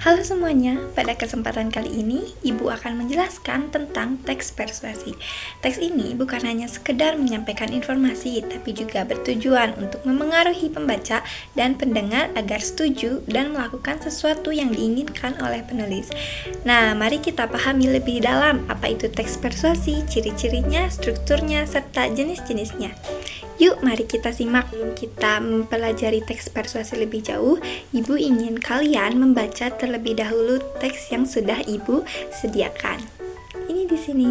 Halo semuanya, pada kesempatan kali ini Ibu akan menjelaskan tentang teks persuasi. Teks ini bukan hanya sekedar menyampaikan informasi, tapi juga bertujuan untuk memengaruhi pembaca dan pendengar agar setuju dan melakukan sesuatu yang diinginkan oleh penulis. Nah, mari kita pahami lebih dalam apa itu teks persuasi, ciri-cirinya, strukturnya, serta jenis-jenisnya. Yuk, mari kita simak. Sebelum kita mempelajari teks persuasi lebih jauh, Ibu ingin kalian membaca terlebih dahulu teks yang sudah Ibu sediakan. Ini di sini.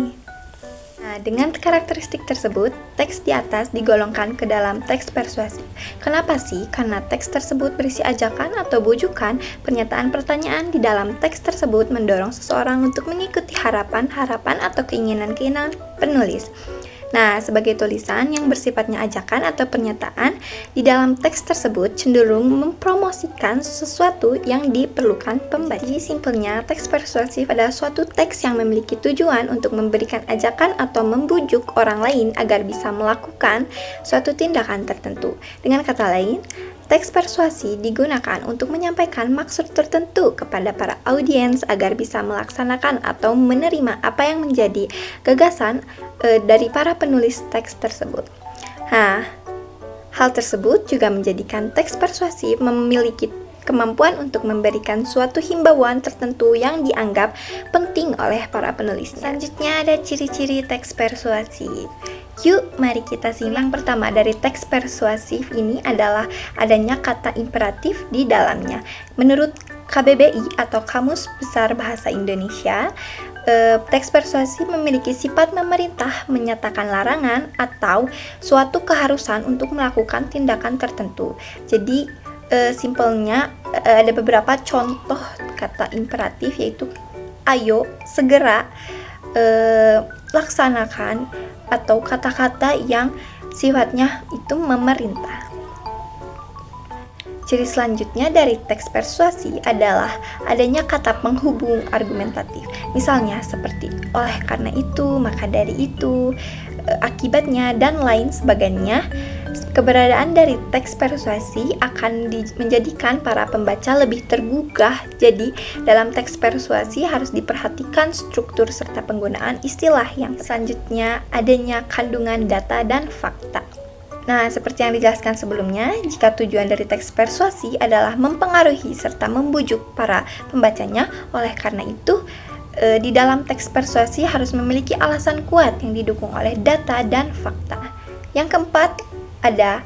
Nah, dengan karakteristik tersebut, teks di atas digolongkan ke dalam teks persuasi. Kenapa sih? Karena teks tersebut berisi ajakan atau bujukan, pernyataan pertanyaan di dalam teks tersebut mendorong seseorang untuk mengikuti harapan-harapan atau keinginan-keinginan penulis. Nah, sebagai tulisan yang bersifatnya ajakan atau pernyataan, di dalam teks tersebut cenderung mempromosikan sesuatu yang diperlukan pembaca. Jadi, simpelnya, teks persuasif adalah suatu teks yang memiliki tujuan untuk memberikan ajakan atau membujuk orang lain agar bisa melakukan suatu tindakan tertentu. Dengan kata lain, teks persuasi digunakan untuk menyampaikan maksud tertentu kepada para audiens agar bisa melaksanakan atau menerima apa yang menjadi gagasan dari para penulis teks tersebut. Nah, hal tersebut juga menjadikan teks persuasi memiliki kemampuan untuk memberikan suatu himbauan tertentu yang dianggap penting oleh para penulisnya. Selanjutnya ada ciri-ciri teks persuasi. Yuk, mari kita simak. Yang pertama dari teks persuasif ini adalah adanya kata imperatif di dalamnya. Menurut KBBI atau Kamus Besar Bahasa Indonesia, teks persuasi memiliki sifat memerintah, menyatakan larangan, atau suatu keharusan untuk melakukan tindakan tertentu. Jadi, simpelnya ada beberapa contoh kata imperatif, yaitu ayo, segera, laksanakan, atau kata-kata yang sifatnya itu memerintah. Ciri selanjutnya dari teks persuasi adalah adanya kata penghubung argumentatif. Misalnya seperti oleh karena itu, maka dari itu, akibatnya, dan lain sebagainya. Keberadaan dari teks persuasi akan menjadikan para pembaca lebih tergugah. Jadi, dalam teks persuasi harus diperhatikan struktur serta penggunaan istilah. Yang selanjutnya adanya kandungan data dan fakta. Nah, seperti yang dijelaskan sebelumnya, jika tujuan dari teks persuasi adalah mempengaruhi serta membujuk para pembacanya, oleh karena itu, di dalam teks persuasi harus memiliki alasan kuat yang didukung oleh data dan fakta. Yang keempat, ada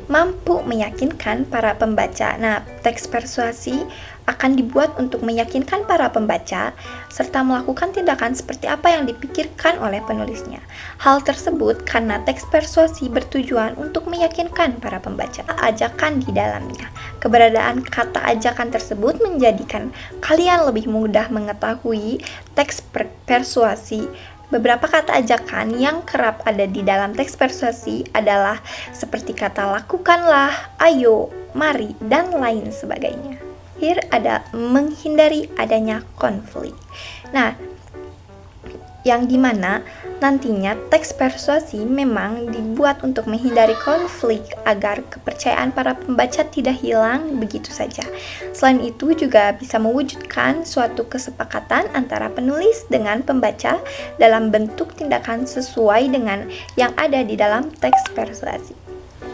mampu meyakinkan para pembaca. Nah, teks persuasi akan dibuat untuk meyakinkan para pembaca serta melakukan tindakan seperti apa yang dipikirkan oleh penulisnya. Hal tersebut karena teks persuasi bertujuan untuk meyakinkan para pembaca ajakan di dalamnya. Keberadaan kata ajakan tersebut menjadikan kalian lebih mudah mengetahui teks persuasi. Beberapa kata ajakan yang kerap ada di dalam teks persuasi adalah seperti kata lakukanlah, ayo, mari, dan lain sebagainya. Here ada menghindari adanya konflik. Nah, yang dimana nantinya teks persuasi memang dibuat untuk menghindari konflik agar kepercayaan para pembaca tidak hilang begitu saja. Selain itu juga bisa mewujudkan suatu kesepakatan antara penulis dengan pembaca dalam bentuk tindakan sesuai dengan yang ada di dalam teks persuasi.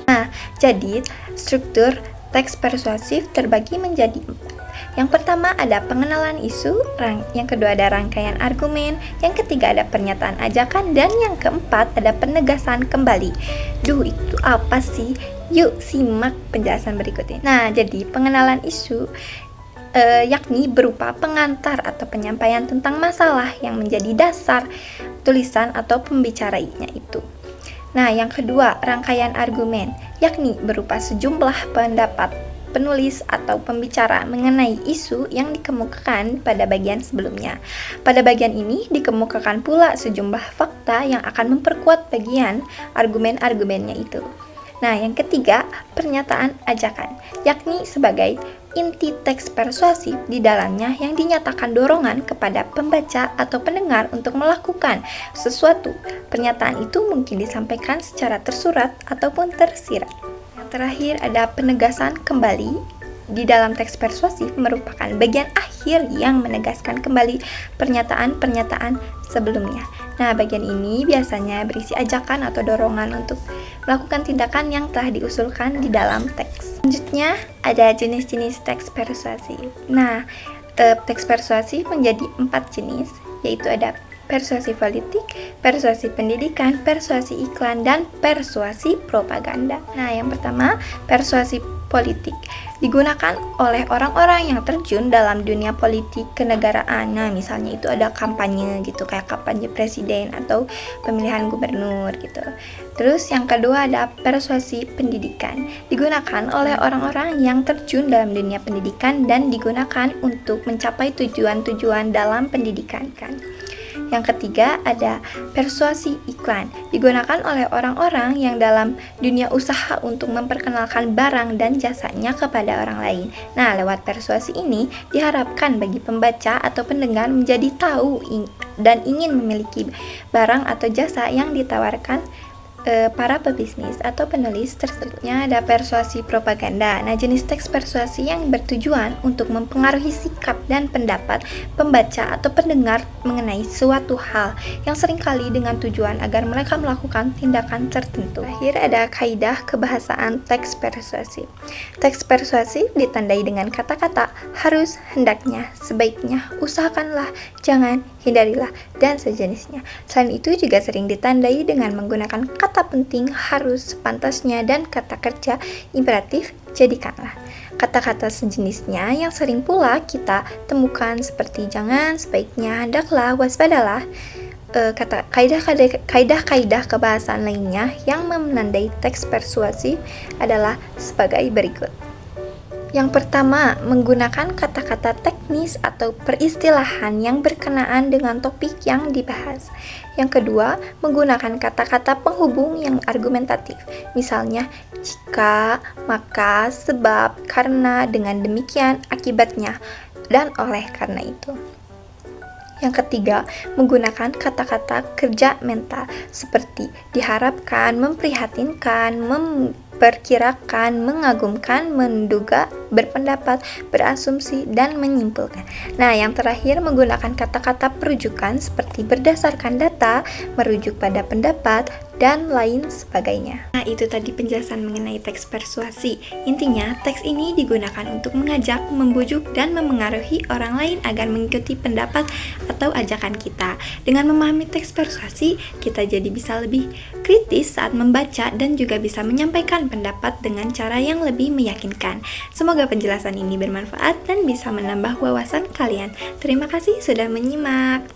Nah, jadi struktur teks persuasif terbagi menjadi 4. Yang pertama ada pengenalan isu, yang kedua ada rangkaian argumen, yang ketiga ada pernyataan ajakan, dan yang keempat ada penegasan kembali. Itu apa sih? Yuk simak penjelasan berikut ini. Nah, jadi pengenalan isu yakni berupa pengantar atau penyampaian tentang masalah yang menjadi dasar tulisan atau pembicaranya itu. Nah, yang kedua, rangkaian argumen, yakni berupa sejumlah pendapat penulis atau pembicara mengenai isu yang dikemukakan pada bagian sebelumnya. Pada bagian ini dikemukakan pula sejumlah fakta yang akan memperkuat bagian argumen-argumennya itu. Nah, yang ketiga, pernyataan ajakan, yakni sebagai inti teks persuasif di dalamnya yang dinyatakan dorongan kepada pembaca atau pendengar untuk melakukan sesuatu. Pernyataan itu mungkin disampaikan secara tersurat ataupun tersirat. Yang terakhir ada penegasan kembali, di dalam teks persuasif merupakan bagian akhir yang menegaskan kembali pernyataan-pernyataan sebelumnya. Nah, bagian ini biasanya berisi ajakan atau dorongan untuk melakukan tindakan yang telah diusulkan di dalam teks. Selanjutnya, ada jenis-jenis teks persuasif. Nah, teks persuasif menjadi 4 jenis, yaitu ada persuasi politik, persuasi pendidikan, persuasi iklan, dan persuasi propaganda. Nah, yang pertama, persuasi politik digunakan oleh orang-orang yang terjun dalam dunia politik kenegaraan. Nah, misalnya itu ada kampanye gitu, kayak kampanye presiden atau pemilihan gubernur gitu. Terus yang kedua ada persuasi pendidikan, digunakan oleh orang-orang yang terjun dalam dunia pendidikan dan digunakan untuk mencapai tujuan-tujuan dalam pendidikan kan. Yang ketiga ada persuasi iklan, digunakan oleh orang-orang yang dalam dunia usaha untuk memperkenalkan barang dan jasanya kepada orang lain. Nah, lewat persuasi ini diharapkan bagi pembaca atau pendengar menjadi tahu dan ingin memiliki barang atau jasa yang ditawarkan para pebisnis atau penulis tersebutnya. Ada persuasi propaganda. Nah, jenis teks persuasi yang bertujuan untuk mempengaruhi sikap dan pendapat pembaca atau pendengar mengenai suatu hal yang seringkali dengan tujuan agar mereka melakukan tindakan tertentu. Terakhir ada kaidah kebahasaan teks persuasif. Teks persuasif ditandai dengan kata-kata harus, hendaknya, sebaiknya, usahakanlah, jangan, hindarilah, dan sejenisnya. Selain itu juga sering ditandai dengan menggunakan kata penting, harus, sepantasnya, dan kata kerja imperatif, jadikanlah. Kata-kata sejenisnya yang sering pula kita temukan seperti jangan, sebaiknya, hendaklah, waspadalah. Kaidah-kaidah kebahasaan lainnya yang menandai teks persuasif adalah sebagai berikut. Yang pertama, menggunakan kata-kata teknis atau peristilahan yang berkenaan dengan topik yang dibahas. Yang kedua, menggunakan kata-kata penghubung yang argumentatif. Misalnya, jika, maka, sebab, karena, dengan demikian, akibatnya, dan oleh karena itu. Yang ketiga, menggunakan kata-kata kerja mental seperti diharapkan, memprihatinkan, memperkirakan, mengagumkan, menduga, berpendapat, berasumsi, dan menyimpulkan. Nah, yang terakhir menggunakan kata-kata perujukan seperti berdasarkan data, merujuk pada pendapat, dan lain sebagainya. Nah, itu tadi penjelasan mengenai teks persuasi. Intinya, teks ini digunakan untuk mengajak, membujuk, dan memengaruhi orang lain agar mengikuti pendapat atau ajakan kita. Dengan memahami teks persuasi, kita jadi bisa lebih kritis saat membaca dan juga bisa menyampaikan pendapat dengan cara yang lebih meyakinkan. Semoga penjelasan ini bermanfaat dan bisa menambah wawasan kalian. Terima kasih sudah menyimak.